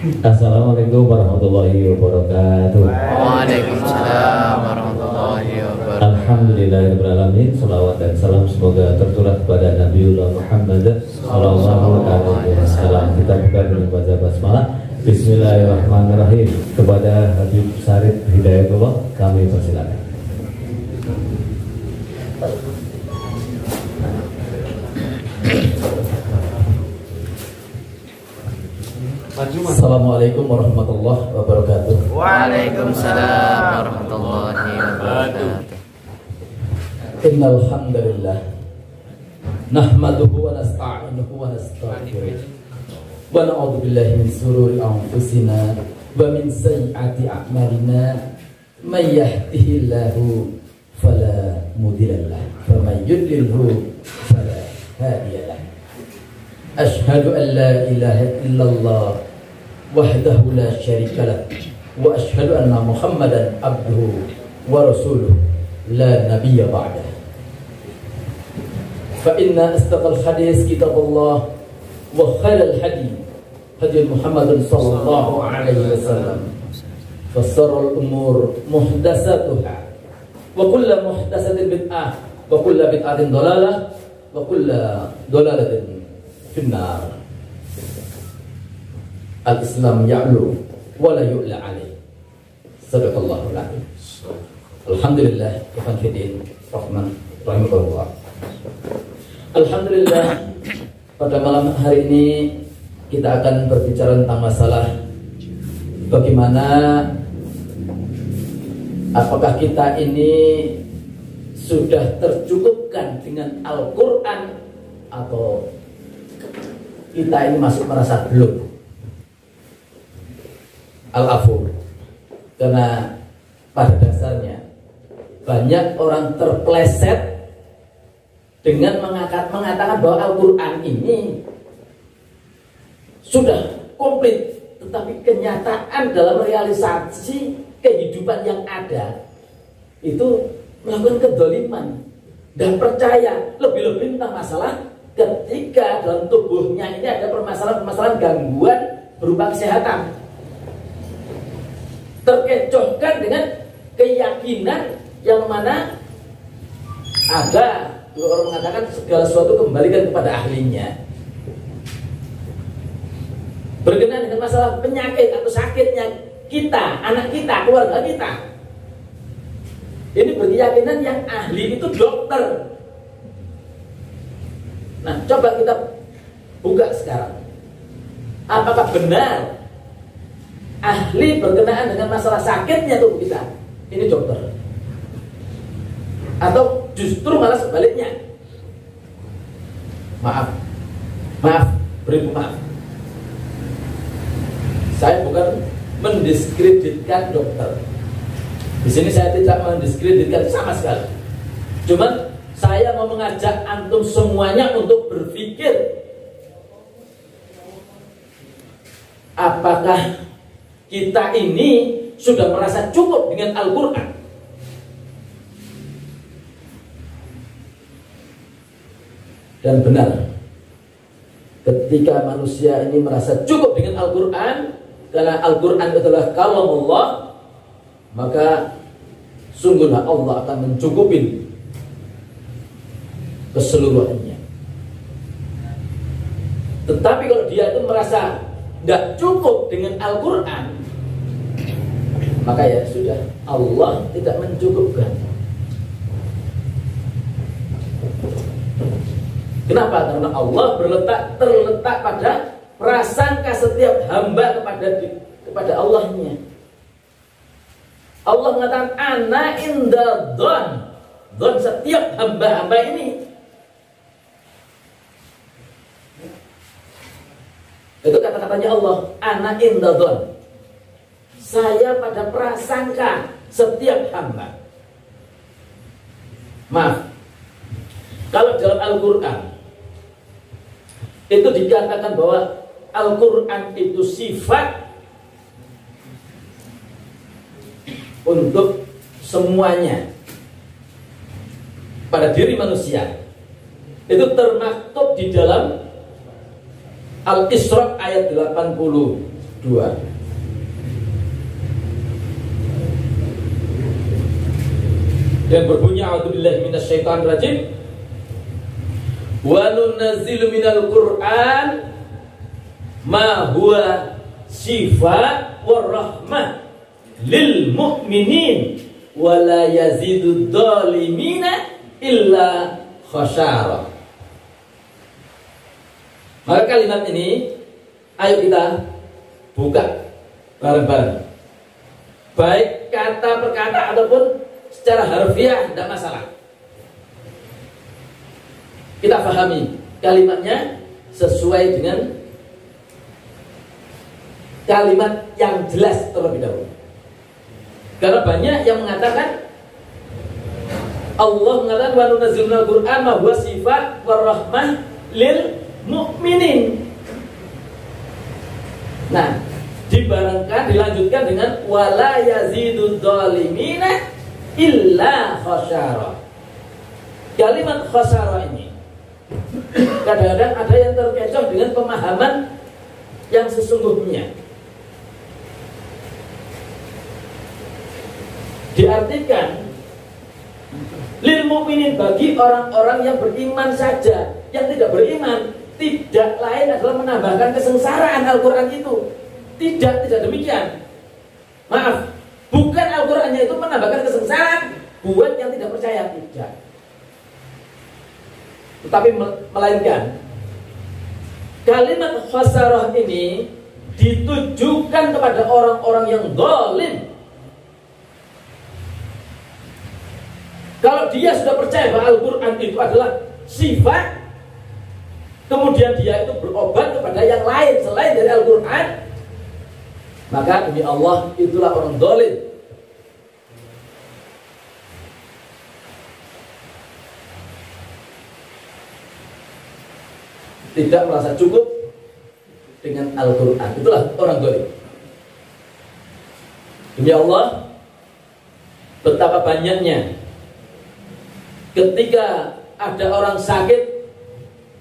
Assalamualaikum warahmatullahi wabarakatuh. Waalaikumsalam warahmatullahi wabarakatuh. Alhamdulillahirrahmanirrahim. Salawat dan salam semoga tercurah kepada Nabiullah Muhammad sallallahu alaihi wasallam. Kita buka dengan baca basmalah. Bismillahirrahmanirrahim. Kepada Habib Syarif Hidayatullah kami persilakan. Assalamualaikum warahmatullahi wabarakatuh. Waalaikumsalam warahmatullahi wabarakatuh. Innal hamdalillah nahmaduhu wa nasta'inuhu wa nastaghfiruh wa na'udzu billahi min shururi anfusina wa min sayyiati a'malina may yahdihillahu fala mudilla lahu wa may yudlilhu fala hadiya lahu. Ashhadu an la ilaha illallah wahdahu la syarika lah wa ashhadu anna Muhammadan abduhu wa rasuluh la nabiyya ba'dah. Fa inna astaqal hadis kitabullah wa khairul hadi hadi Muhammadin sallallahu alaihi wasallam. Fasarul umur muhdatsatuha wa kullu muhdatsatin bid'ah wa kullu bid'atin dhalalah wa kullu dhalalatin finnar. Al-Islam ya'lu wa la yu'la alaih. Sadaqallahul azim. Alhamdulillah ikhwan fillah rahman rahimahullah. Alhamdulillah pada malam hari ini kita akan berbicara tentang masalah bagaimana apakah kita ini sudah tercukupkan dengan Al-Qur'an atau kita ini masih merasa belum. Al-afu, karena pada dasarnya banyak orang terpleset dengan mengatakan bahwa Al-Quran ini sudah komplit, tetapi kenyataan dalam realisasi kehidupan yang ada itu melakukan kedoliman dan percaya lebih-lebih tentang masalah ketika dalam tubuhnya ini ada permasalahan-permasalahan gangguan berupa kesehatan, terkecohkan dengan keyakinan yang mana ada orang mengatakan segala sesuatu kembalikan kepada ahlinya. Berkenaan dengan masalah penyakit atau sakitnya kita, anak kita, keluarga kita, ini berkeyakinan yang ahli itu dokter. Nah, coba kita buka sekarang. Apakah benar ahli berkenaan dengan masalah sakitnya tubuh kita ini dokter, atau justru malah sebaliknya? Beribu maaf, saya bukan mendiskreditkan dokter. Di sini saya tidak mendiskreditkan sama sekali. Cuman saya mau mengajak antum semuanya untuk berpikir, apakah kita ini sudah merasa cukup dengan Al-Quran? Dan benar, ketika manusia ini merasa cukup dengan Al-Quran, karena Al-Quran adalah kalamullah, maka sungguhlah Allah akan mencukupin keseluruhannya. Tetapi kalau dia itu merasa tidak cukup dengan Al-Quran, maka ya sudah, Allah tidak mencukupkan. Kenapa? Karena Allah terletak pada prasangka setiap hamba kepada Allahnya. Allah mengatakan ana inda dhon setiap hamba-hamba ini. Itu kata-katanya Allah, ana inda dhon. Saya pada prasangka setiap hamba. Maaf, kalau dalam Al-Quran itu dikatakan bahwa Al-Quran itu sifat untuk semuanya pada diri manusia. Itu termaktub di dalam Al-Isra ayat 80. 2. Dan berbunyi a'udzubillahi minasyaitonir rajim. Wa nunazzilu minal Qur'an ma huwa shifa war rahmah lil mu'minin wa la yazidud dhalimina illa khasara. Maka kalimat ini ayo kita buka bareng-bareng. Baik kata per kata ataupun secara harfiah tidak masalah. Kita pahami kalimatnya sesuai dengan kalimat yang jelas terlebih dahulu. Karena banyak yang mengatakan Allah mengatakan wa nunazzilu minal Qur'an ma huwa sifat war rahmah lil mu'minin. Nah, dibarengkan dilanjutkan dengan wala yazidud dhalimina illa khasara. Kalimat khasara ini kadang-kadang ada yang terkecoh dengan pemahaman yang sesungguhnya. Diartikan lil mu'minin bagi orang-orang yang beriman saja. Yang tidak beriman tidak lain adalah menambahkan kesengsaraan Al-Quran itu. Tidak demikian. Maaf, bukan Al-Qurannya itu menambahkan kesengsaraan buat yang tidak percaya, tidak. Tetapi melainkan kalimat khasarah ini ditujukan kepada orang-orang yang zalim. Kalau dia sudah percaya bahwa Al-Quran itu adalah sifat, kemudian dia itu berobat kepada yang lain selain dari Al-Quran, maka demi Allah itulah orang zalim. Tidak merasa cukup dengan Al-Quran, itulah orang zalim. Demi Allah, betapa banyaknya ketika ada orang sakit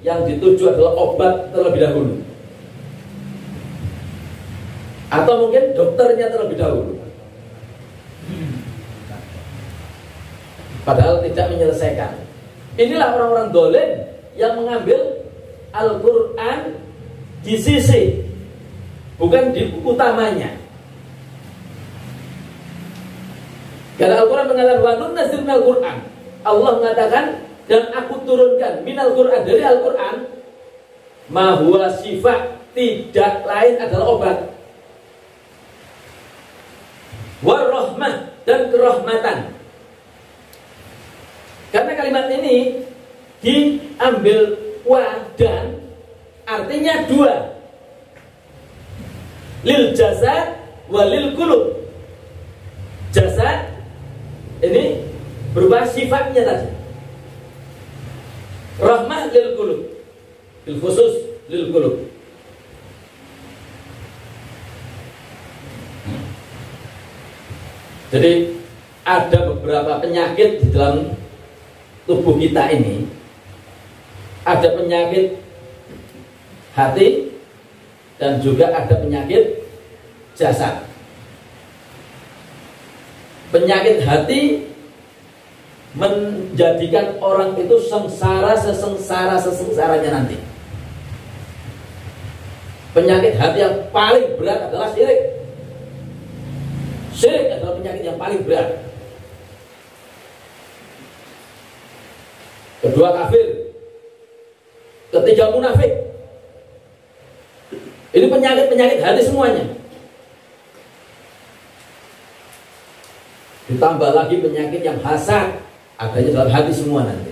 yang dituju adalah obat terlebih dahulu, atau mungkin dokternya terlebih dahulu, padahal tidak menyelesaikan. Inilah orang-orang zalim yang mengambil Al-Quran di sisi, bukan di utamanya. Karena Al-Quran mengatakan wa nunazzilu minal Qur'an, Allah mengatakan dan aku turunkan minal Qur'an, dari Al-Quran, ma huwa sifat, tidak lain adalah obat, war rahmah, dan kerahmatan. Karena kalimat ini diambil wa dan artinya dua, lil jasad wa lil qulub. Jasad ini berupa sifatnya tadi, rahmah lil qulub, bil khusus lil qulub. Jadi ada beberapa penyakit di dalam tubuh kita ini. Ada penyakit hati dan juga ada penyakit jasad. Penyakit hati menjadikan orang itu sengsara sesengsaranya nanti. Penyakit hati yang paling berat adalah syirik. Syirik adalah penyakit yang paling berat. Kedua kafir. Ketiga munafik. Ini penyakit-penyakit hati semuanya. Ditambah lagi penyakit yang hasad, adanya dalam hati semua nanti.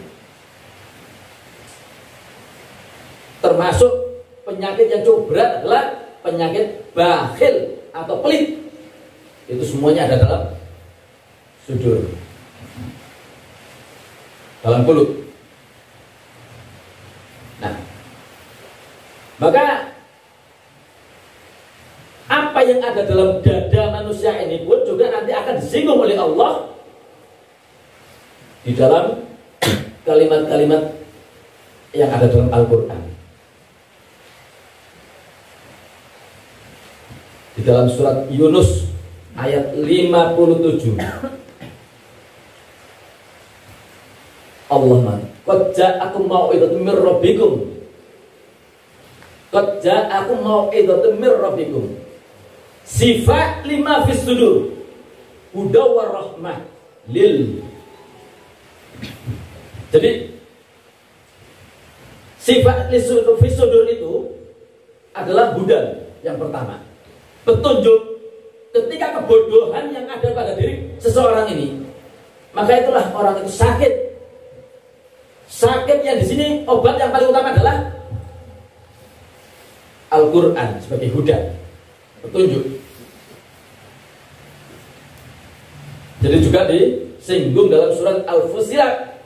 Termasuk penyakit yang cukup berat adalah penyakit bakhil atau pelit. Itu semuanya ada dalam sudur, dalam mulut. Nah, maka apa yang ada dalam dada manusia ini pun juga nanti akan disinggung oleh Allah di dalam kalimat-kalimat yang ada dalam Al-Quran. di dalam surat Yunus ayat 57. Allah qad ja'akum mau'izatun mir rabbikum. Qad ja'akum mau'izatun mir rabbikum. Sifat lima fis sudur. Huda warahmah lil. Jadi sifat fis sudur itu adalah hudan yang pertama. Petunjuk ketika kebodohan yang ada pada diri seseorang ini, maka itulah orang itu sakit. Sakitnya di sini obat yang paling utama adalah Al-Quran sebagai hudan, petunjuk. Jadi juga disinggung dalam surat Al-Fussilat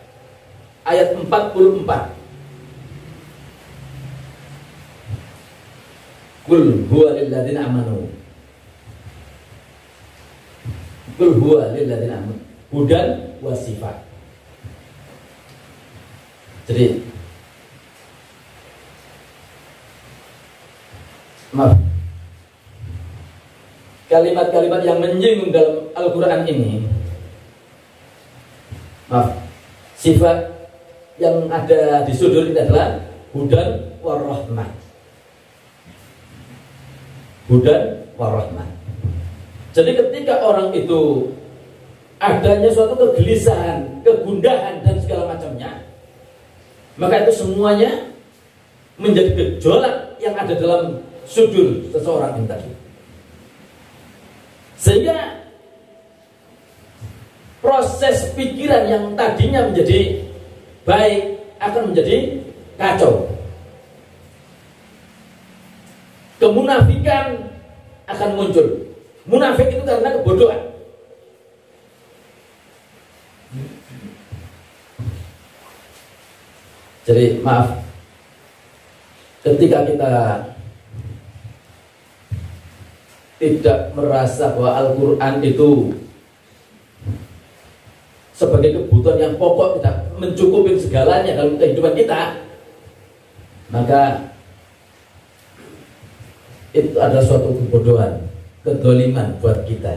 ayat 44. Qul huwa lilladzina amanu. Qul huwa lilladzina amanu. Hudan wa sifat. Jadi maaf, kalimat-kalimat yang menyinggung dalam Al-Quran ini, maaf, sifat yang ada di sudur ini adalah hudan warahmah. Hudan warahmah. Jadi ketika orang itu adanya suatu kegelisahan, kegundahan dan segala macamnya, maka itu semuanya menjadi gejolak yang ada dalam sudur seseorang ini tadi. Sehingga proses pikiran yang tadinya menjadi baik akan menjadi kacau. Kemunafikan akan muncul. Munafik itu karena kebodohan. Jadi maaf, ketika kita tidak merasa bahwa Al-Quran itu sebagai kebutuhan yang pokok, tidak mencukupi segalanya dalam kehidupan kita, maka itu adalah suatu kebodohan, kedoliman buat kita.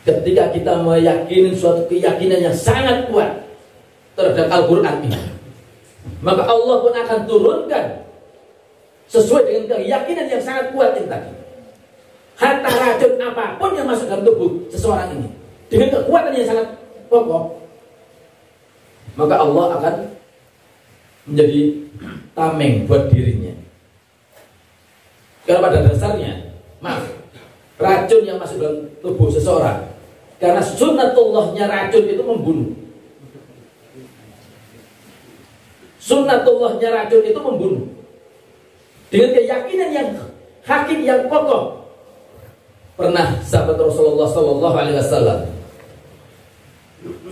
Ketika kita meyakini suatu keyakinan yang sangat kuat terhadap Al-Quran ini, maka Allah pun akan turunkan sesuai dengan keyakinan yang sangat kuat ini tadi. Hatta racun apapun yang masuk dalam tubuh seseorang ini, dengan kekuatan yang sangat kokoh, maka Allah akan menjadi tameng buat dirinya. Karena pada dasarnya, maaf, racun yang masuk dalam tubuh seseorang, karena sunnatullahnya racun itu membunuh. Sunnatullahnya racun itu membunuh. Dengan keyakinan yang hakim yang kokoh. Pernah sahabat Rasulullah SAW,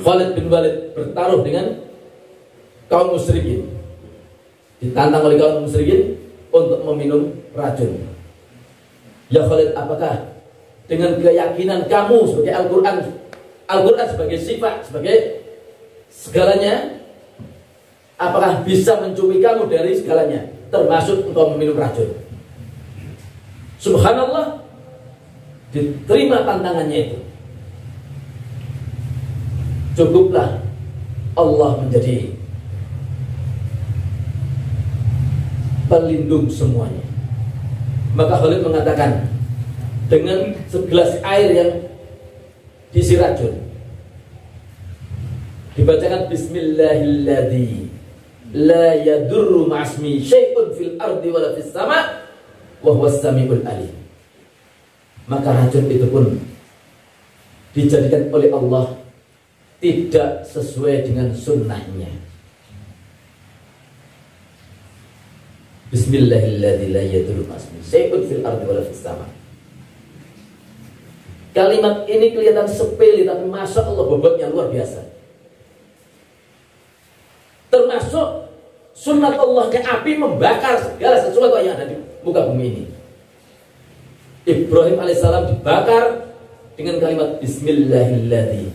Khalid bin Walid bertaruh dengan kaum musyrikin. Ditantang oleh kaum musyrikin untuk meminum racun. Ya Khalid, apakah dengan keyakinan kamu sebagai Al-Quran sebagai sifat, sebagai segalanya, apakah bisa mencuri kamu dari segalanya, termasuk engkau meminum racun? Subhanallah, diterima tantangannya itu. Cukuplah Allah menjadi pelindung semuanya. Maka Khalid mengatakan, dengan segelas air yang diisi racun, dibacakan Bismillahilladzi la yadurru ma'asmi syai'un fil ardi wala fis sama' wa huwas sami'ul alim. Maka racun itu pun dijadikan oleh Allah tidak sesuai dengan sunnahnya. Bismillahilladzi la yadurru ma'asmi syai'un fil ardi wala fis sama'. Kalimat ini kelihatan sepele, tapi masya Allah bobotnya luar biasa. Termasuk sunnat Allahnya api membakar segala sesuatu yang ada di muka bumi ini. Ibrahim alaihissalam dibakar dengan kalimat Bismillahilladzi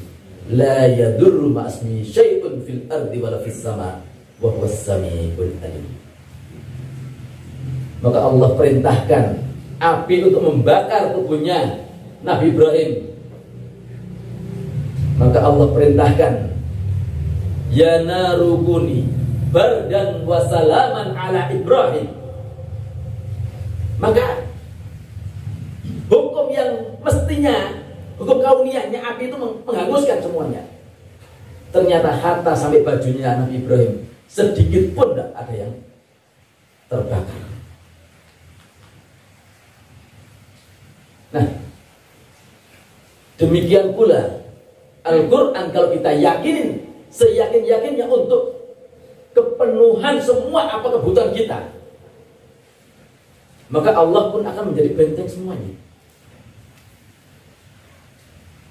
la yadurru ma'asmi syai'un fil ardi wala fis sama' wa huwas sami'ul alim. Maka Allah perintahkan api untuk membakar tubuhnya Nabi Ibrahim. Maka Allah perintahkan, ya narukuni bardan wa salaman ala Ibrahim. Maka hukum yang mestinya, hukum kauniyahnya api itu menghanguskan semuanya. Ternyata hatta sampai bajunya Nabi Ibrahim sedikit pun tidak ada yang terbakar. Nah, demikian pula Al-Quran kalau kita yakinin seyakin-yakinnya untuk kepenuhan semua apa kebutuhan kita, maka Allah pun akan menjadi benteng semuanya.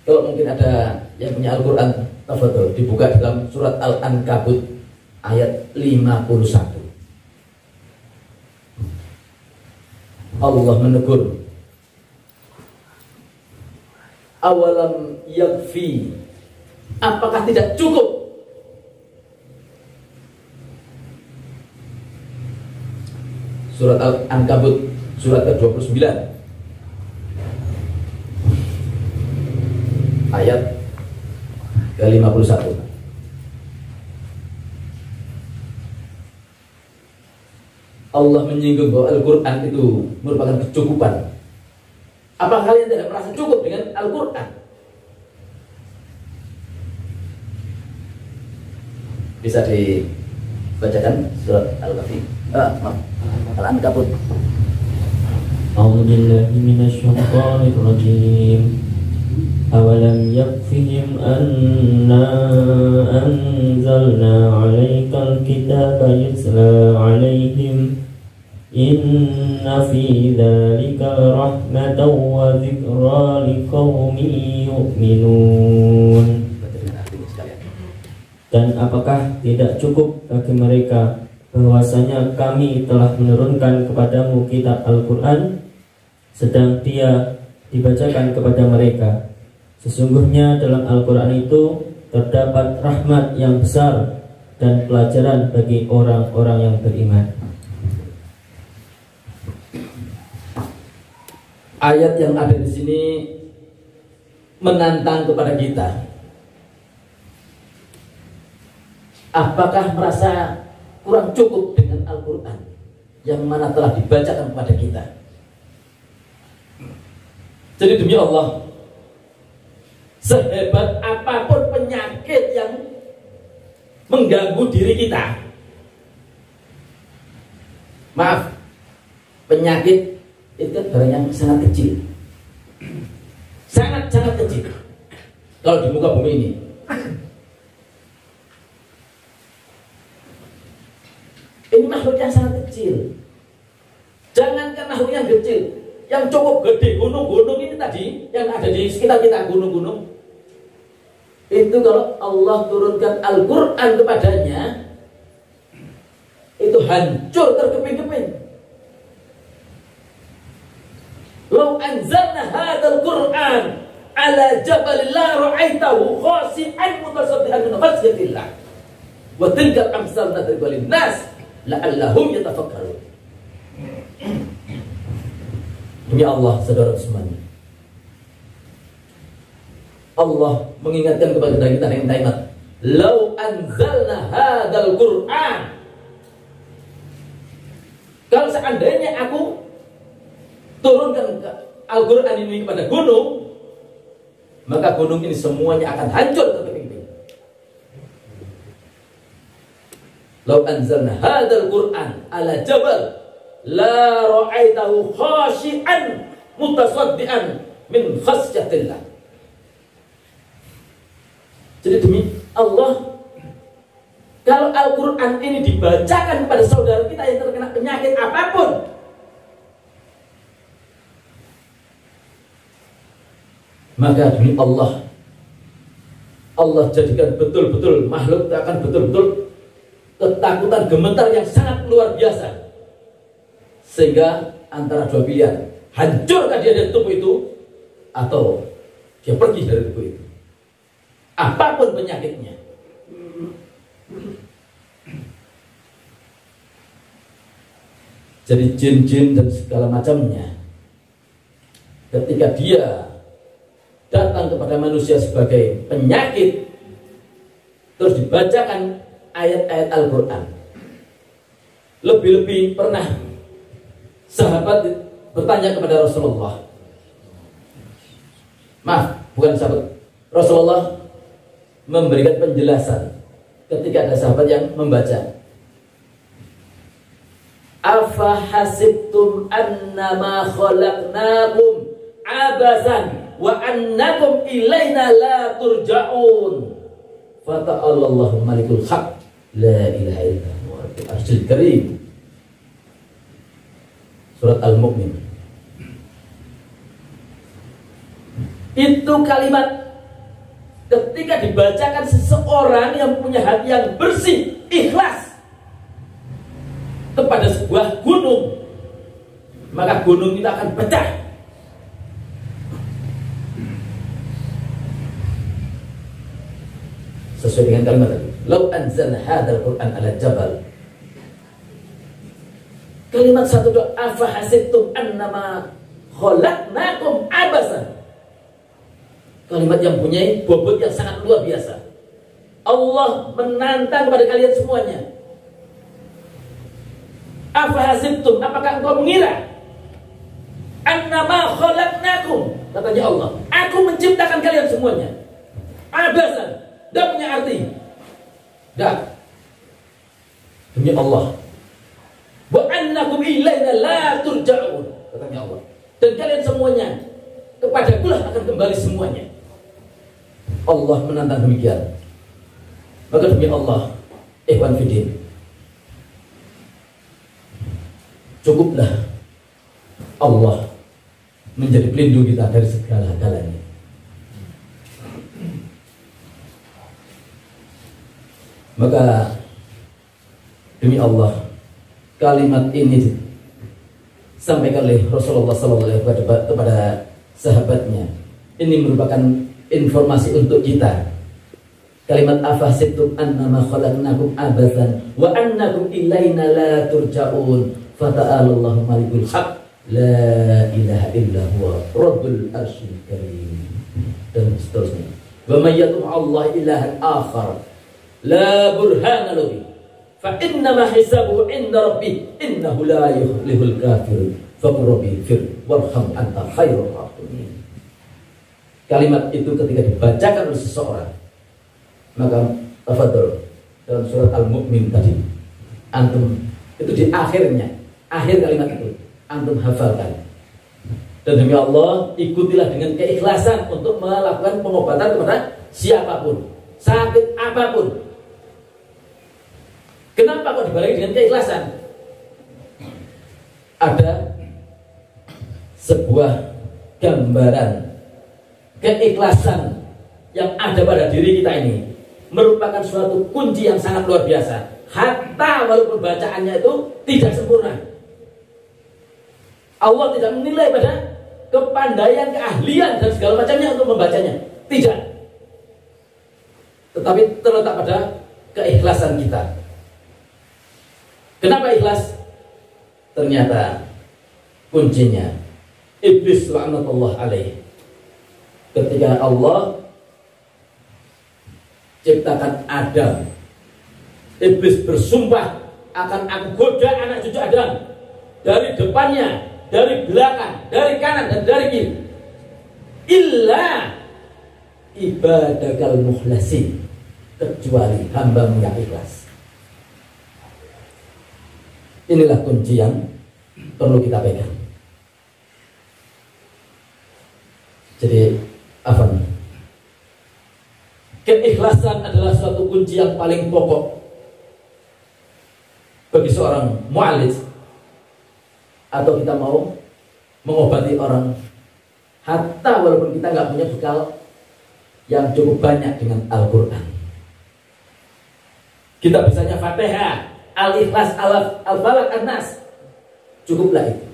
Kalau mungkin ada yang punya Al-Quran, tafadhol dibuka dalam surat Al-Ankabut ayat 51. Allah menegur, awalam yakfi, apakah tidak cukup? Surat Al-Ankabut surat ke-29 ayat ke-51. Allah menyinggung bahwa Al-Quran itu merupakan kecukupan. Apa kalian tidak merasa cukup dengan Al-Quran? Bisa dibacakan surat Al-Kahfi, Al-Ankabut. A'udzu billahi minasyaitonir rajim. Awalam yakfihim anna anzalna 'alaikal kitaba yutla 'alaihim inna fi dzalika rahmatan wa dzikra liqaumin yu'minun. Dan apakah tidak cukup bagi mereka bahwasanya kami telah menurunkan kepadamu kitab Al-Quran, sedang dia dibacakan kepada mereka. Sesungguhnya dalam Al-Quran itu terdapat rahmat yang besar dan pelajaran bagi orang-orang yang beriman. Ayat yang ada di sini menantang kepada kita. Apakah merasa kurang cukup dengan Al-Quran yang mana telah dibacakan kepada kita? Jadi demi Allah, sehebat apapun penyakit yang mengganggu diri kita, maaf, penyakit itu kan barang yang sangat kecil, sangat-sangat kecil kalau di muka bumi ini. Ini makhluk yang sangat kecil. Jangankan makhluk yang kecil, yang cukup gede, gunung-gunung ini tadi yang ada di sekitar kita, gunung-gunung itu kalau Allah turunkan Al-Quran kepadanya, itu hancur terkeping-keping. Lau anzalna hadzal Qur'an ala jabal la ra'aitahu khashi'an mutasaddian min khashyatillah wa tilka amsal nadribu lin-nas la'allahum yatafakkarun. Demi Allah, saudara semuanya, Allah mengingatkan kepada kita dengan kalimat lau anzalna hadzal Qur'an, kalau seandainya aku turunkan Al-Quran ini kepada gunung, maka gunung ini semuanya akan hancur terkeping-keping. Lau anzalna hadzal Qur'an ala jabal la ra'aitahu khashi'an mutasaddian min khasyatillah. Jadi demi Allah, kalau Al-Quran ini dibacakan kepada saudara kita yang terkena penyakit apapun, maka demi Allah, Allah jadikan betul-betul makhluk akan betul-betul ketakutan, gemetar yang sangat luar biasa, sehingga antara dua pilihan, hancurkan dia dari tubuh itu atau dia pergi dari tubuh itu, apapun penyakitnya. Jadi jin-jin dan segala macamnya, ketika dia datang kepada manusia sebagai penyakit, terus dibacakan ayat-ayat Al-Quran. Lebih-lebih pernah sahabat bertanya kepada Rasulullah, maaf, bukan sahabat, Rasulullah memberikan penjelasan ketika ada sahabat yang membaca, afa hasibtum annama khalaqnakum abasan wa annakum ilaina la turja'un fata'allallahu malikul haq la ilaha illa huwa al-arsyil karim. Surat Al-Mu'min. Itu kalimat ketika dibacakan seseorang yang punya hati yang bersih, ikhlas kepada sebuah gunung, maka gunung itu akan pecah. Sesuai dengan kalimat tadi, lau anzalna hadzal Qur'an ala jabal. Kalimat satu doa, afa hasibtum annama khalaqnakum abasan. Kalimat yang punya bobot yang sangat luar biasa. Allah menantang kepada kalian semuanya. Afa hasibtum, apakah engkau mengira annama khalaqnakum, katanya Allah, aku menciptakan kalian semuanya abasan, tidak punya arti. Tidak. Demi Allah, wa annakum ilaina la turja'un, katanya Allah, dan kalian semuanya kepadakulah akan kembali semuanya. Allah menantang demikian. Maka demi Allah, ikhwan fillah, cukuplah Allah menjadi pelindung kita dari segala galanya. Maka demi Allah, kalimat ini disampaikan oleh Rasulullah SAW kepada sahabatnya. Ini merupakan informasi untuk kita. Kalimat afasibtum annama khalaqnakum abathan wa annakum ilaina la turja'un fata'alallahu malikul haq la ilaha illa huwa rabbul arsyil karim, dan seterusnya. Wa may yad'u Allah ilahan akhar la burhana lahu fa innama hisabuhu 'inda rabbih innahu la yuflihul kafirun faqur rabbi fir warham anta khairur rahimin. Kalimat itu ketika dibacakan oleh seseorang, maka tafadhol dalam surat Al-Mu'min tadi, antum itu di akhirnya, akhir kalimat itu antum hafalkan. Dan demi Allah, ikutilah dengan keikhlasan untuk melakukan pengobatan kepada siapapun, sakit apapun. Kenapa kok dibalik dengan keikhlasan? Ada sebuah gambaran keikhlasan yang ada pada diri kita ini merupakan suatu kunci yang sangat luar biasa. Hatta walaupun bacaannya itu tidak sempurna, Allah tidak menilai pada kepandaian, keahlian dan segala macamnya untuk membacanya, tidak. Tetapi terletak pada keikhlasan kita. Kenapa ikhlas? Ternyata kuncinya iblis laknatullah alaih. Ketika Allah ciptakan Adam, iblis bersumpah, akan aku goda anak cucu Adam dari depannya, dari belakang, dari kanan dan dari kiri, illa ibadakal mukhlasin, kecuali hamba-Mu yang ikhlas. Inilah kunci yang perlu kita pegang. Jadi afan, keikhlasan adalah suatu kunci yang paling pokok bagi seorang mu'alij, atau kita mau mengobati orang, hatta walaupun kita nggak punya bekal yang cukup banyak dengan Al-Quran. Kita bisanya Fatihah, Al-Ikhlas, Al-Falaq, An-Nas, cukuplah itu,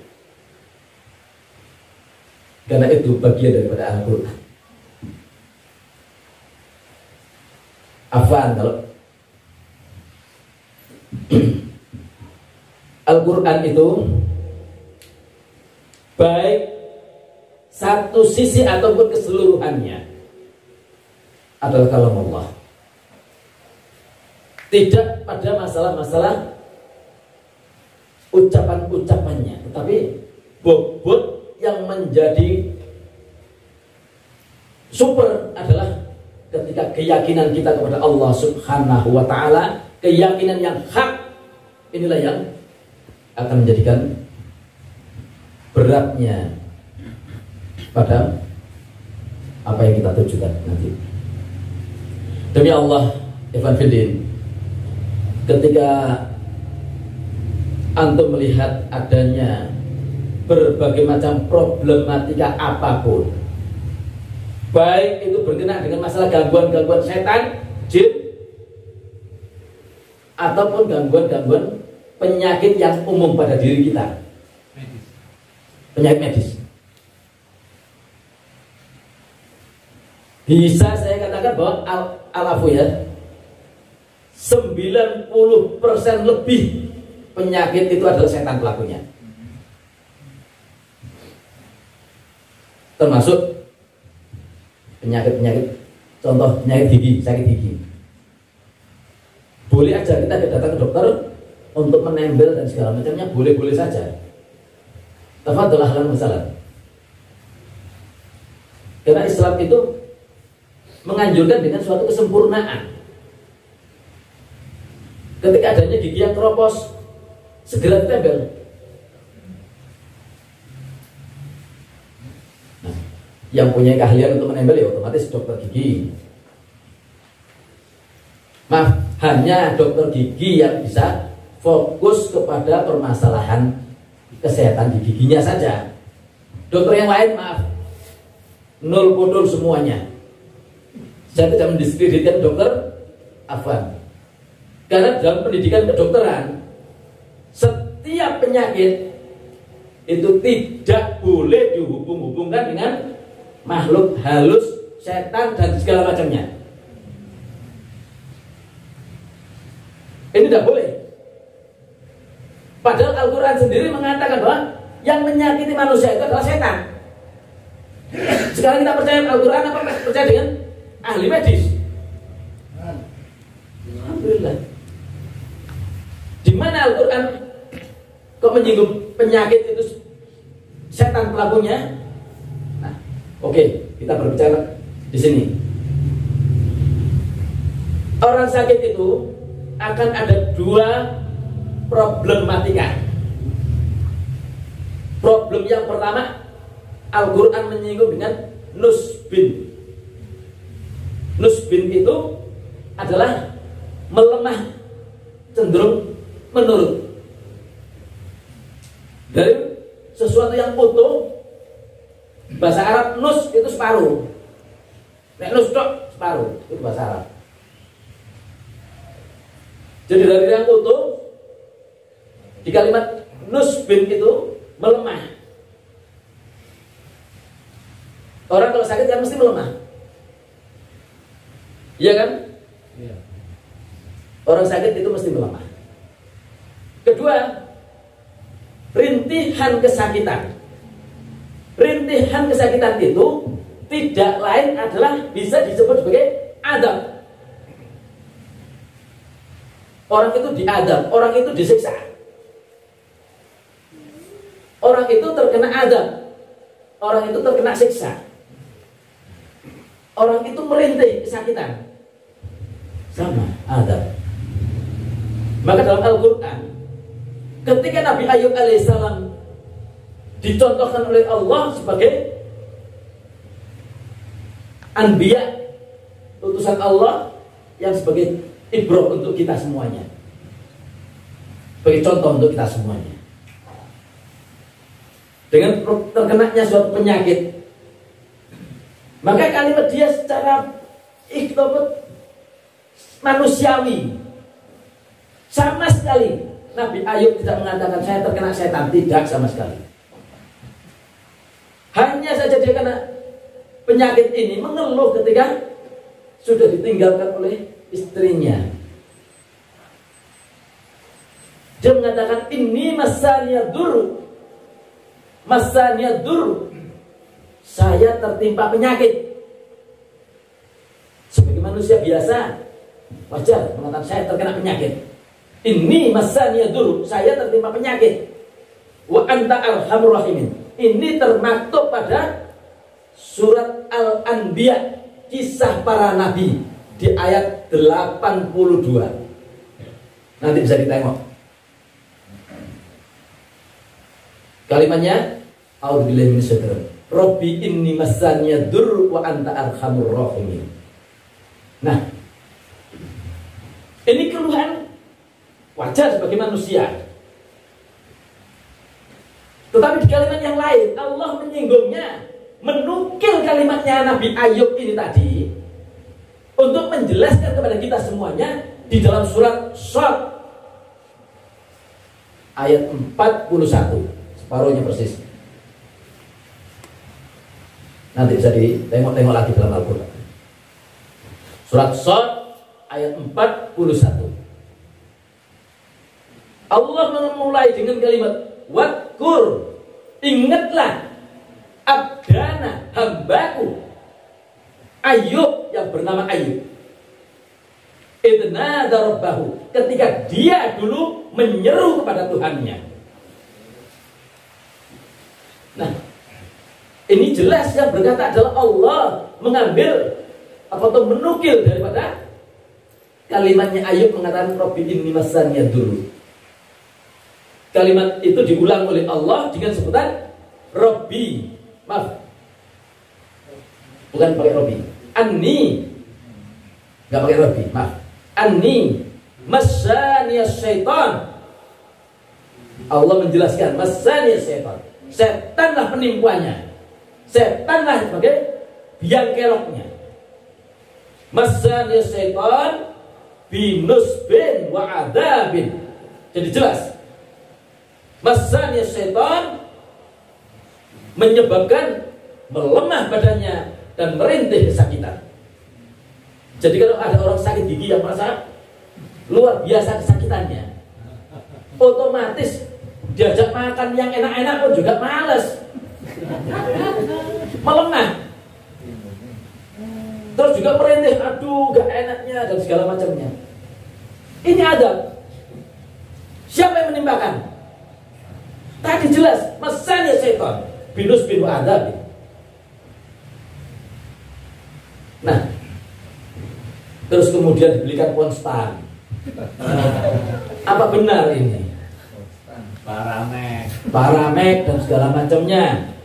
karena itu bagian daripada Al-Quran. Afan kalau Al-Quran itu baik satu sisi ataupun keseluruhannya adalah kalam Allah. Tidak pada masalah-masalah ucapan-ucapannya, tetapi bobot yang menjadi super adalah ketika keyakinan kita kepada Allah Subhanahu wa ta'ala, keyakinan yang hak, inilah yang akan menjadikan beratnya pada apa yang kita tujukan nanti. Demi Allah, Ikhwan Fiddin, ketika antum melihat adanya berbagai macam problematika apapun, baik itu berkenaan dengan masalah gangguan-gangguan setan, jin, ataupun gangguan-gangguan penyakit yang umum pada diri kita, penyakit medis, bisa saya katakan bahwa al-afu ya, 90% lebih penyakit itu adalah setan pelakunya. Termasuk penyakit-penyakit, contoh penyakit gigi, sakit gigi. Boleh aja kita datang ke dokter untuk menembel dan segala macamnya, boleh-boleh saja. Tafadhol ahlan wa sahlan. Karena Islam itu menganjurkan dengan suatu kesempurnaan. Ketika adanya gigi yang keropos, segera ditempel. Nah, yang punya keahlian untuk menempel ya otomatis dokter gigi. Maaf, hanya dokter gigi yang bisa fokus kepada permasalahan kesehatan di giginya saja. Dokter yang lain, maaf, nol bodol semuanya. Saya tidak mendiskreditkan dokter Afwan, karena dalam pendidikan kedokteran setiap penyakit itu tidak boleh dihubung-hubungkan dengan makhluk halus, setan dan segala macamnya. Ini tidak boleh. Padahal Al-Quran sendiri mengatakan bahwa yang menyakiti manusia itu adalah setan. Sekarang kita percaya Al-Quran apa percaya dengan ahli medis? Alhamdulillah. Di mana Al-Quran kok menyinggung penyakit itu setan pelakunya? Nah, oke, kita berbicara di sini. Orang sakit itu akan ada dua problematika. Problem yang pertama, Al-Quran menyinggung dengan nusbin. Nusbin itu adalah melemah, cenderung menurun. Dari sesuatu yang utuh, bahasa Arab nus itu separuh. Nek nus dok separuh, itu bahasa Arab. Jadi dari yang utuh, di kalimat nusbin itu melemah. Orang kalau sakit kan mesti melemah, iya kan? Iya. Orang sakit itu mesti melemah. Kedua, rintihan kesakitan. Rintihan kesakitan itu tidak lain adalah bisa disebut sebagai adab. Orang itu diadab, orang itu disiksa. Orang itu terkena adab, orang itu terkena siksa. Orang itu merintih kesakitan. Sama, adab. Maka dalam Al-Quran, ketika Nabi Ayub alaihissalam dicontohkan oleh Allah sebagai anbiya, utusan Allah yang sebagai ibrah untuk kita semuanya, sebagai contoh untuk kita semuanya. Dengan terkenanya suatu penyakit, maka kalimat dia secara manusiawi sama sekali Nabi Ayub tidak mengatakan saya terkena setan, tidak sama sekali. Hanya saja dia karena penyakit ini mengeluh ketika sudah ditinggalkan oleh istrinya. Dia mengatakan ini masaniyaduru. Masaniyaduru. Saya tertimpa penyakit. Sebagai manusia biasa, wajar mengatakan saya terkena penyakit. Ini masaniyaduru. Saya tertimpa penyakit. Wa anta arhamur rahimin. Ini termaktub pada surat Al-Anbiya, kisah para nabi di ayat 82. Nanti bisa ditengok. Kalimatnya a'udzubillahi minasyaitonir rajim. Rabbi inni massaniya dzurru wa anta arhamur rahimin. Nah, ini keluhan wajar sebagai manusia. Tetapi di kalimat yang lain Allah menyinggungnya, menukil kalimatnya Nabi Ayub ini tadi untuk menjelaskan kepada kita semuanya di dalam surat Shad ayat 41, separuhnya persis. Nanti bisa ditengok-tengok lagi dalam Al-Quran. Surat Shad ayat 41. Allah memulai dengan kalimat wadkur, ingatlah abdana, hambaku Ayub yang bernama Ayub. Idnada rabbahu, ketika dia dulu menyeru kepada Tuhannya. Nah, ini jelas yang berkata adalah Allah mengambil atau menukil daripada kalimatnya Ayub mengatakan Rabbi inni massaniya dzurru. Kalimat itu diulang oleh Allah dengan sebutan Rabbi. Maaf, bukan pakai Rabbi. Anni, nggak pakai Rabbi. Maaf. Anni massaniya syaitan. Allah menjelaskan massaniya syaitan. Setanlah penimpuannya. Setanlah sebagai biang keroknya. Massaniya syaitan binusbin wa adabin. Jadi jelas. Massaniya syaitan menyebabkan melemah badannya dan merintih kesakitan. Jadi kalau ada orang sakit gigi yang merasa luar biasa kesakitannya, otomatis diajak makan yang enak-enak pun juga males, melemah. Terus juga merintih, aduh gak enaknya dan segala macamnya. Ini adab. Siapa yang menimpakan? Tadi jelas, masannya setan binus bin adab. Nah, terus kemudian dibelikan konstan. Apa benar ini? Paramek dan segala macamnya.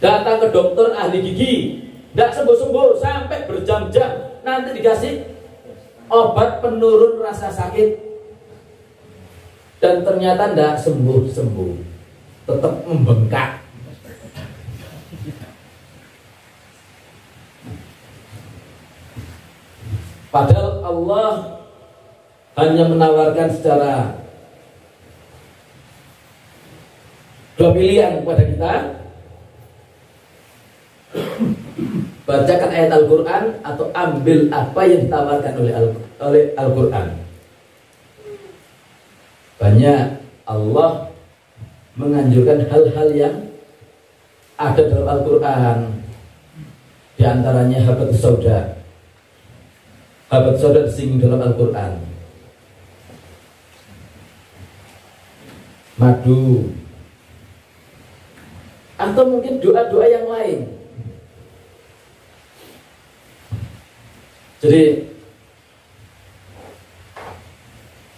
Datang ke dokter ahli gigi, tidak sembuh-sembuh sampai berjam-jam, nanti dikasih obat penurun rasa sakit dan ternyata tidak sembuh-sembuh, tetap membengkak. Padahal Allah hanya menawarkan secara dua pilihan kepada kita. Bacakan ayat Al-Quran atau ambil apa yang ditawarkan oleh Al-Quran. Banyak Allah menganjurkan hal-hal yang ada dalam Al-Quran. Di antaranya habatus sauda. Habatus sauda disinggung dalam Al-Quran. Madu. Atau mungkin doa-doa yang lain. Jadi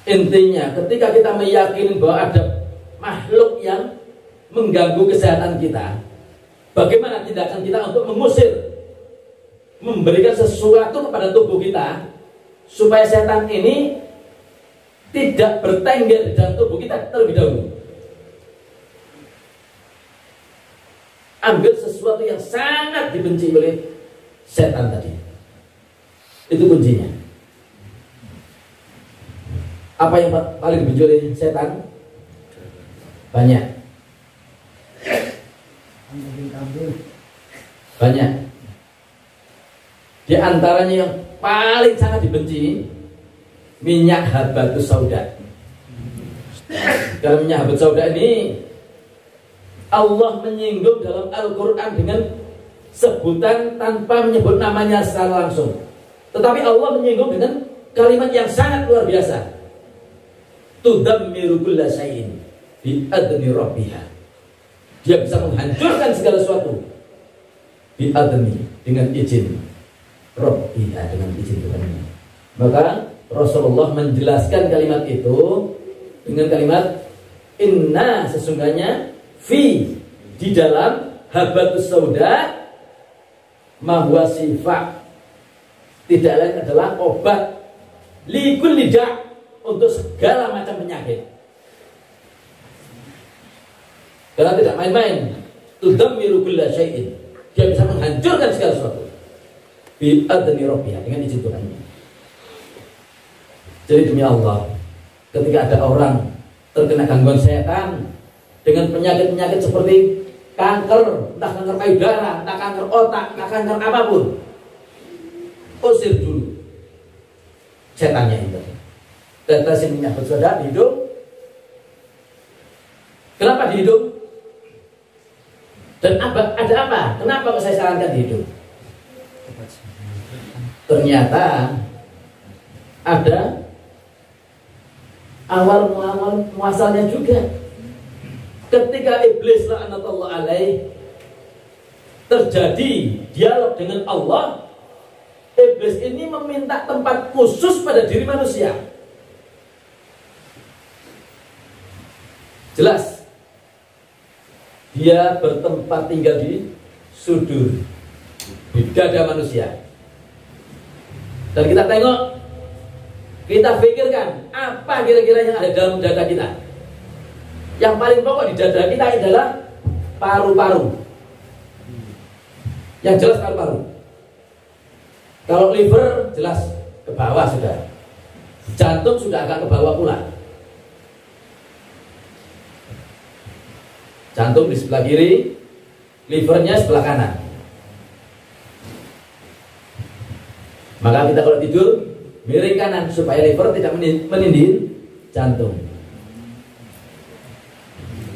intinya ketika kita meyakini bahwa ada makhluk yang mengganggu kesehatan kita, bagaimana tindakan kita untuk mengusir, memberikan sesuatu kepada tubuh kita supaya setan ini tidak bertengger di dalam tubuh kita terlebih dahulu. Ambil sesuatu yang sangat dibenci oleh setan tadi. Itu kuncinya. Apa yang paling dibenci oleh setan? Banyak. Banyak. Di antaranya yang paling sangat dibenci minyak habatus sauda. Kalamnya Habib Sauda ini Allah menyinggung dalam Al-Quran dengan sebutan tanpa menyebut namanya secara langsung. Tetapi Allah menyinggung dengan kalimat yang sangat luar biasa. Tudammiru kulla syai'in bi adni rabbiha. Dia bisa menghancurkan segala sesuatu bi adni, dengan izin rabbiha, dengan izin Tuhannya. Maka Rasulullah menjelaskan kalimat itu dengan kalimat inna, sesungguhnya fi, di dalam habatus sauda, mahwa sifat, tidak lain adalah obat likul lidah, untuk segala macam penyakit. Karena tidak main-main. Tudammiru kulla syai'in, dia bisa menghancurkan segala sesuatu bi adni rabbiha, dengan izin Tuhannya. Jadi demi Allah, ketika ada orang terkena gangguan setan dengan penyakit-penyakit seperti kanker, entah kanker payudara, entah kanker otak, entah kanker apapun, usir dulu setannya itu. Tetesin minyak bersoda di hidung. Kenapa di hidung? Dan ada apa? Kenapa saya sarankan di hidung? Ternyata ada awal muasalnya juga. Ketika iblis la'natullah alaih terjadi dialog dengan Allah, iblis ini meminta tempat khusus pada diri manusia. Jelas, dia bertempat tinggal di sudur, di dada manusia. Dan kita tengok, kita pikirkan apa kira-kira yang ada dalam dada kita. Yang paling pokok di dada kita adalah paru-paru. Yang jelas paru-paru. Kalau liver jelas ke bawah sudah. Jantung sudah agak ke bawah pula. Jantung di sebelah kiri, livernya sebelah kanan. Maka kita kalau tidur miring kanan supaya liver tidak menindir jantung.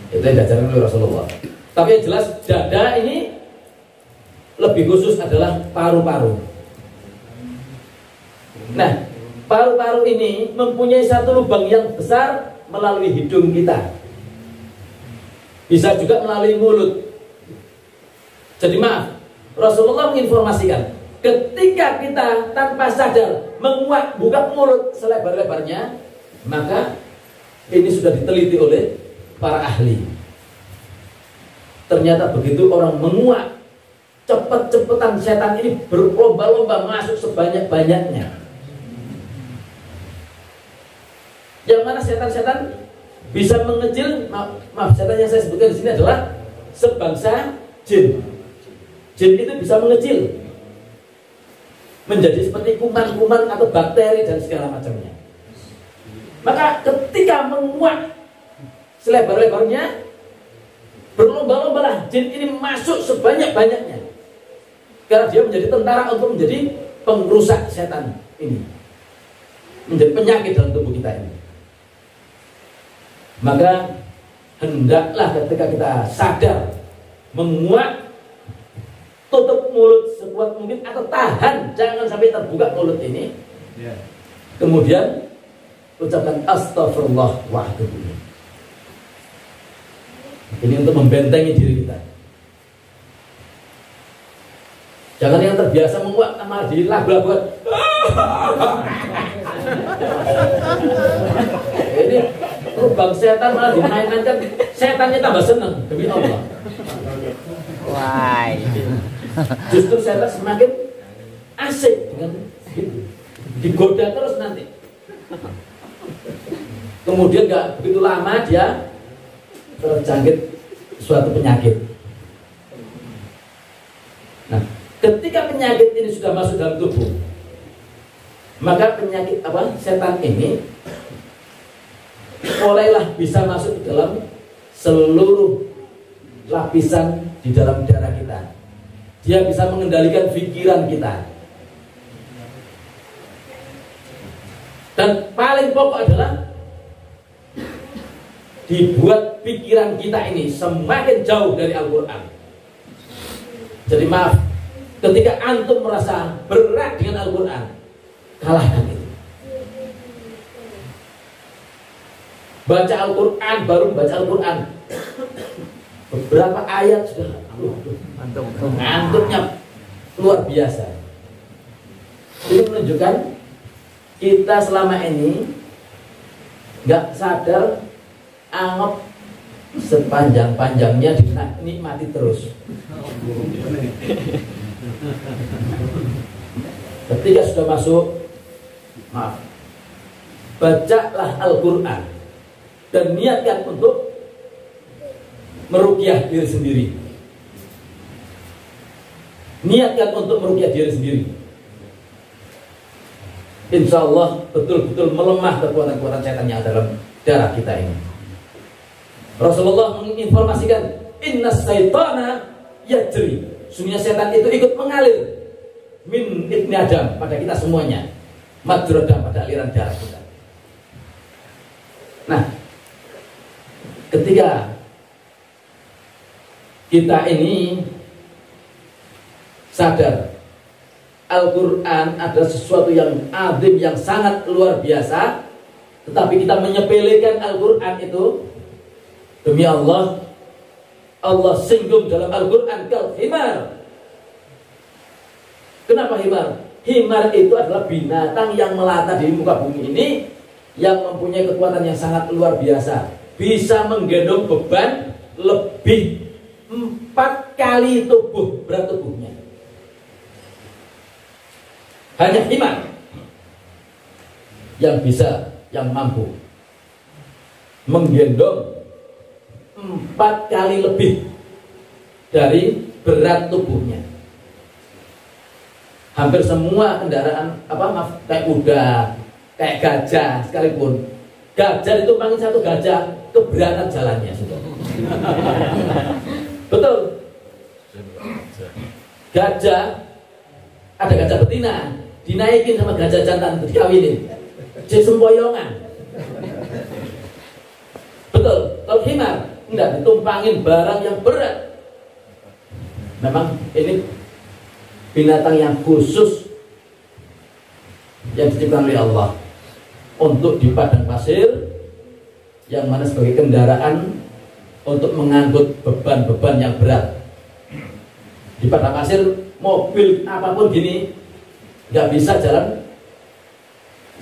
Itu yang diajarkan oleh Rasulullah. Tapi yang jelas dada ini lebih khusus adalah paru-paru. Nah, paru-paru ini mempunyai satu lubang yang besar melalui hidung kita. Bisa juga melalui mulut. Jadi maaf, Rasulullah menginformasikan, ketika kita tanpa sadar menguak buka mulut selebar-lebarnya, maka ini sudah diteliti oleh para ahli. Ternyata begitu orang menguak, cepet-cepetan setan ini berlomba-lomba masuk sebanyak-banyaknya. Yang mana setan-setan bisa mengecil, maaf, setan yang saya sebutkan di sini adalah sebangsa jin. Jin itu bisa mengecil menjadi seperti kuman-kuman atau bakteri dan segala macamnya. Maka ketika menguak selebar-lebarnya, berlomba-lombalah jin ini masuk sebanyak-banyaknya. Karena dia menjadi tentara untuk menjadi pengrusak setan ini, menjadi penyakit dalam tubuh kita ini. Maka hendaklah ketika kita sadar menguak, tutup mulut sekuat mungkin atau tahan, jangan sampai terbuka mulut ini. Kemudian ucapkan astagfirullah wa atubu ilaih. Ini untuk membentengi diri kita. Jangan yang terbiasa menguak malah dilabrak-labrak. Ini lubang setan malah dimainkan, setannya tambah senang demi Allah. Wah. Justru setan semakin asik dengan digoda terus nanti. Kemudian gak begitu lama dia terjangkit suatu penyakit. Nah, ketika penyakit ini sudah masuk dalam tubuh, maka penyakit setan ini mulailah bisa masuk ke dalam seluruh lapisan di dalam darah kita. Dia bisa mengendalikan pikiran kita. Dan paling pokok adalah dibuat pikiran kita ini semakin jauh dari Al-Quran. Jadi maaf, ketika antum merasa berat dengan Al-Quran, kalahkan itu. Baca Al-Quran, baru baca Al-Quran, beberapa ayat sudah ngantuknya luar biasa. Ini menunjukkan kita selama ini nggak sadar anggap sepanjang-panjangnya dinikmati terus. Ketika sudah masuk, maaf, bacalah Al-Quran dan niatkan untuk meruqyah diri sendiri. Niatkan untuk meruqyah diri sendiri. Insya Allah betul-betul melemah kekuatan-kekuatan setan yang dalam darah kita ini. Rasulullah menginformasikan, inna syaitana yajri, sungguhnya setan itu ikut mengalir min ibni Adam, pada kita semuanya, majradam, pada aliran darah kita. Nah, ketika kita ini sadar Al-Quran adalah sesuatu yang azim, yang sangat luar biasa, tetapi kita menyepelekan Al-Quran itu, demi Allah, Allah singgung dalam Al-Quran kal himar. Kenapa himar? Himar itu adalah binatang yang melata di muka bumi ini, yang mempunyai kekuatan yang sangat luar biasa, bisa menggendong beban lebih 4 kali berat tubuhnya. Hanya himar yang bisa, yang mampu menggendong 4 kali lebih dari berat tubuhnya. Hampir semua kendaraan kayak kuda, kayak gajah sekalipun, gajah ditumpangin satu gajah, keberatan jalannya sudah. Betul. Gajah, ada gajah betina, dinaikin sama gajah jantan, dikawinin, jadi sempoyongan. Betul. Kalau himar enggak, ditumpangin barang yang berat. Memang ini binatang yang khusus yang diciptakan oleh Allah untuk di padang pasir, yang mana sebagai kendaraan untuk mengangkut beban-beban yang berat. Di padang pasir mobil apapun gini nggak bisa jalan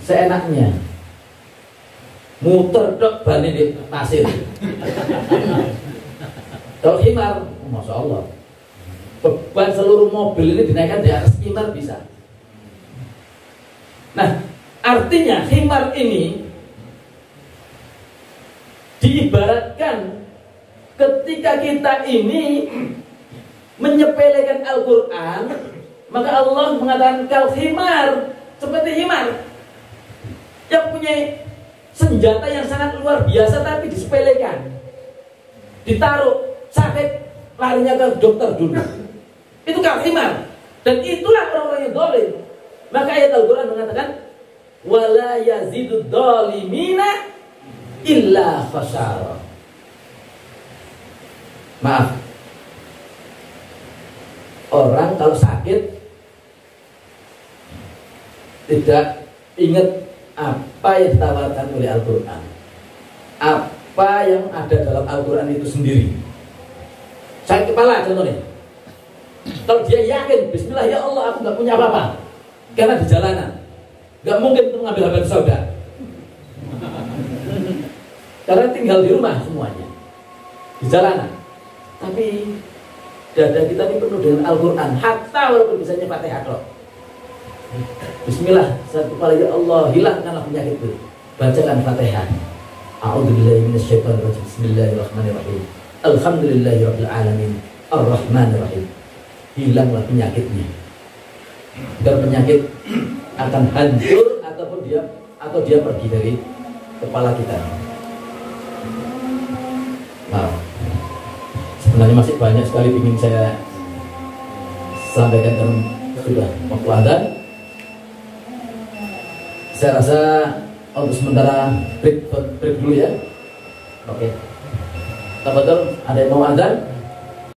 seenaknya, muter dok ban di pasir. Kalau himar, masya Allah, beban seluruh mobil ini dinaikkan di atas himar bisa. Nah, artinya himar ini diibaratkan ketika kita ini menyepelekan Al-Quran, maka Allah mengatakan kal himar, seperti himar yang punya senjata yang sangat luar biasa tapi disepelekan, ditaruh, sakit larinya ke dokter dulu. Itu kal himar, dan itulah orang-orang yang zalim. Maka ayat Al-Quran mengatakan wala yazidud zalimina illa khasara. Maaf, orang kalau sakit tidak ingat apa yang ditawarkan oleh Al-Quran, apa yang ada dalam Al-Quran itu sendiri. Sakit kepala contohnya, kalau dia yakin bismillah ya Allah aku gak punya apa-apa, karena di jalanan gak mungkin untuk mengambil harta saudara, karena tinggal di rumah semuanya, di jalanan. Tapi dada kita ini penuh dengan Al-Quran, hatta walaupun bisanya Fatihah kok. Bismillah, satu kali ya Allah, hilangkanlah penyakit itu. Bacakan Fatihah. A'udzubillahi minasyaitonir rajim. Bismillahirrahmanirrahim. Alhamdulillahirabbil alamin. Arrahmanirrahim. Hilanglah penyakitnya. Dan penyakit akan hancur ataupun dia pergi dari kepala kita. Maaf. Sebenarnya masih banyak sekali ingin saya sampaikan, dan sudah waktu adzan. Saya rasa untuk sementara break dulu ya. Oke. Tafadhol, ada yang mau azan?